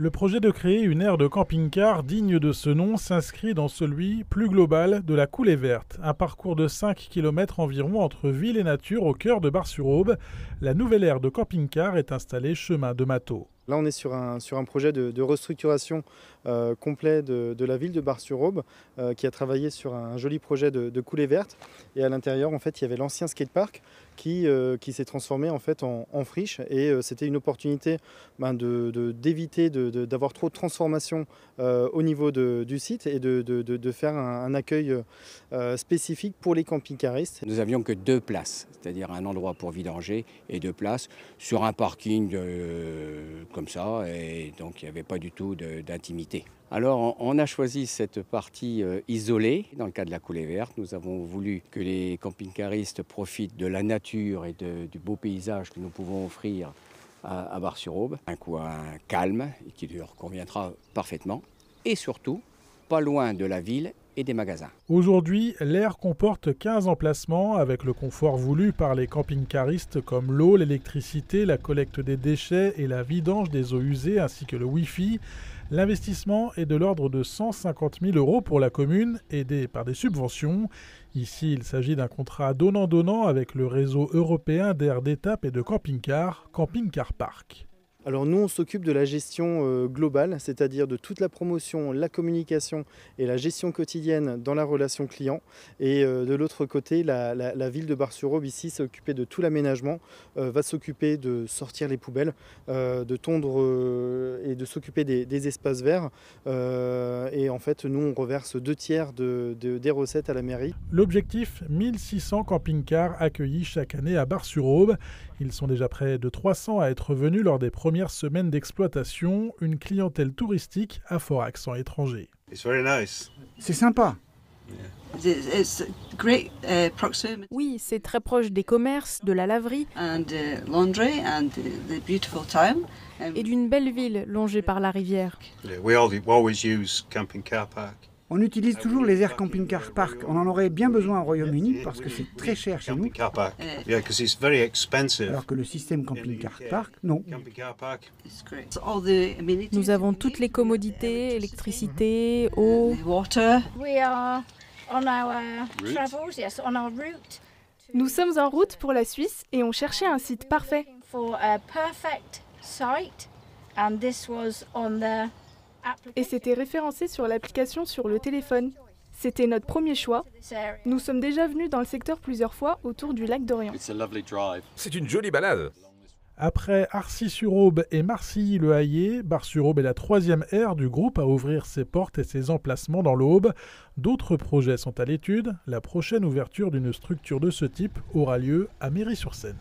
Le projet de créer une aire de camping-car digne de ce nom s'inscrit dans celui plus global de la Coulée Verte, un parcours de 5 km environ entre ville et nature au cœur de Bar-sur-Aube. La nouvelle aire de camping-car est installée chemin de Mathaux. Là, on est sur un projet de restructuration complet de la ville de Bar-sur-Aube qui a travaillé sur un joli projet de coulée verte. Et à l'intérieur, en fait, il y avait l'ancien skatepark qui s'est transformé en fait en friche. Et c'était une opportunité d'éviter d'avoir trop de transformation au niveau du site et de faire un accueil spécifique pour les camping-caristes. Nous n'avions que 2 places, c'est-à-dire un endroit pour vidanger et 2 places sur un parking comme ça, et donc il n'y avait pas du tout d'intimité. Alors on a choisi cette partie isolée. Dans le cas de la Coulée Verte, nous avons voulu que les camping-caristes profitent de la nature et du beau paysage que nous pouvons offrir à Bar-sur-Aube. Un coin calme et qui leur conviendra parfaitement, et surtout pas loin de la ville et des magasins. Aujourd'hui, l'aire comporte 15 emplacements avec le confort voulu par les camping-caristes comme l'eau, l'électricité, la collecte des déchets et la vidange des eaux usées ainsi que le Wi-Fi. L'investissement est de l'ordre de 150 000 € pour la commune, aidée par des subventions. Ici, il s'agit d'un contrat donnant-donnant avec le réseau européen d'aires d'étape et de camping-car, Camping Car Park. Alors nous, on s'occupe de la gestion globale, c'est-à-dire de toute la promotion, la communication et la gestion quotidienne dans la relation client. Et de l'autre côté, la ville de Bar-sur-Aube ici s'est occupée de tout l'aménagement, va s'occuper de sortir les poubelles, de tondre et de s'occuper des espaces verts. Et en fait, nous, on reverse 2/3 des recettes à la mairie. L'objectif, 1600 camping-cars accueillis chaque année à Bar-sur-Aube. Ils sont déjà près de 300 à être venus lors des premières semaines d'exploitation, une clientèle touristique à fort accent étranger. C'est sympa. Oui, c'est très proche des commerces, de la laverie et d'une belle ville longée par la rivière. On utilise toujours les aires camping-car park. On en aurait bien besoin au Royaume-Uni parce que c'est très cher chez nous. Alors que le système camping-car park, non. Nous avons toutes les commodités, électricité, eau. Nous sommes en route pour la Suisse et on cherchait un site parfait. Et c'était référencé sur l'application sur le téléphone. C'était notre premier choix. Nous sommes déjà venus dans le secteur plusieurs fois autour du lac d'Orient. C'est une jolie balade. Après Arcis-sur-Aube et Marcilly-le-Hayer, Bar-sur-Aube est la 3e aire du groupe à ouvrir ses portes et ses emplacements dans l'Aube. D'autres projets sont à l'étude. La prochaine ouverture d'une structure de ce type aura lieu à Méry-sur-Seine.